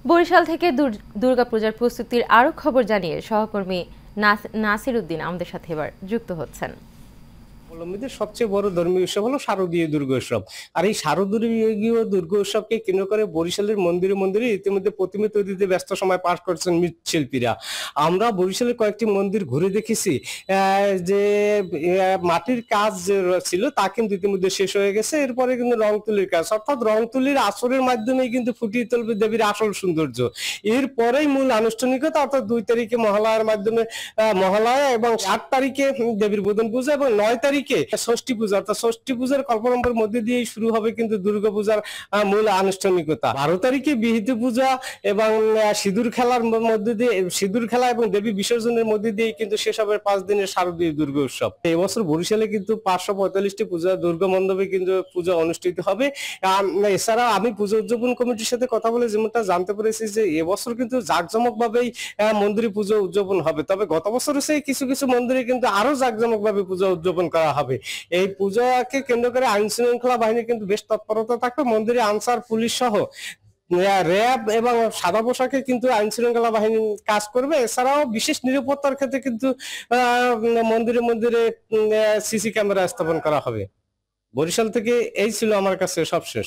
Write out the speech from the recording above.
বরিশাল থেকে দুর্গাপূজার প্রস্তুতির আরও খবর জানিয়ে সহকর্মী নাসির উদ্দিন আমাদের সাথে এবার যুক্ত হচ্ছেন। অবলম্বীদের সবচেয়ে বড় ধর্মীয় উৎসব হলো শারদীয় দুর্গোৎসব। আর এই শারদীয় দুর্গোৎসবকে কেন্দ্র করে বরিশালের মন্দিরে মন্দিরে ইতিমধ্যে প্রতিমা তৈরিতে ব্যস্ত সময় পার করছেন মৃৎশিল্পীরা। আমরা বরিশালের কয়েকটি মন্দির ঘুরে দেখেছি যে মাটির কাজ যে ছিল তা কিন্তু ইতিমধ্যে শেষ হয়ে গেছে। এরপরে কিন্তু রং তুলির কাজ, অর্থাৎ রং তুলির আসরের মাধ্যমে কিন্তু ফুটিয়ে তুলবে দেবীর আসল সৌন্দর্য। এরপরেই মূল আনুষ্ঠানিকতা, অর্থাৎ 2 তারিখে মহালয়ার মাধ্যমে মহালয়া এবং 8 তারিখে দেবীর বোধন পূজা এবং 9 তারিখে ষষ্ঠী পূজা, অর্থাৎ ষষ্ঠী পূজার কল্পনার মধ্যে দিয়েই শুরু হবে কিন্তু দুর্গা পূজার মূল আনুষ্ঠানিকতা। 12 তারিখে বিহিত পূজা এবং সিঁদুর খেলার মধ্যে দিয়ে, সিঁদুর খেলা এবং দেবী বিসর্জনের মধ্যে দিয়ে কিন্তু শেষ হবে 5 দিনের শারদীয় দুর্গা উৎসব। এবছর বরিশালে কিন্তু 545টি পূজা দুর্গা মণ্ডপে কিন্তু পূজা অনুষ্ঠিত হবে। এছাড়া আমি পূজা উদযাপন কমিটির সাথে কথা বলে যেমনটা জানতে পেরেছি যে এবছর কিন্তু জাঁকজমক ভাবেই মন্দিরে পুজো উদযাপন হবে। তবে গত বছরের সেই কিছু কিছু মন্দিরে কিন্তু আরো জাঁকজমক ভাবে পূজা উদযাপন করা হবে। এই পূজাকে কেন্দ্র করে আইন শৃঙ্খলা বাহিনী কিন্তু বেশ তৎপরতা থাকবে। মন্দিরে আনসার পুলিশ সহ র্যাব এবং সাদা পোশাকে কিন্তু আইন শৃঙ্খলা বাহিনী কাজ করবে। এছাড়াও বিশেষ নিরাপত্তার ক্ষেত্রে কিন্তু মন্দিরে মন্দিরে সিসি ক্যামেরা স্থাপন করা হবে। বরিশাল থেকে এই ছিল আমার কাছে সবশেষ।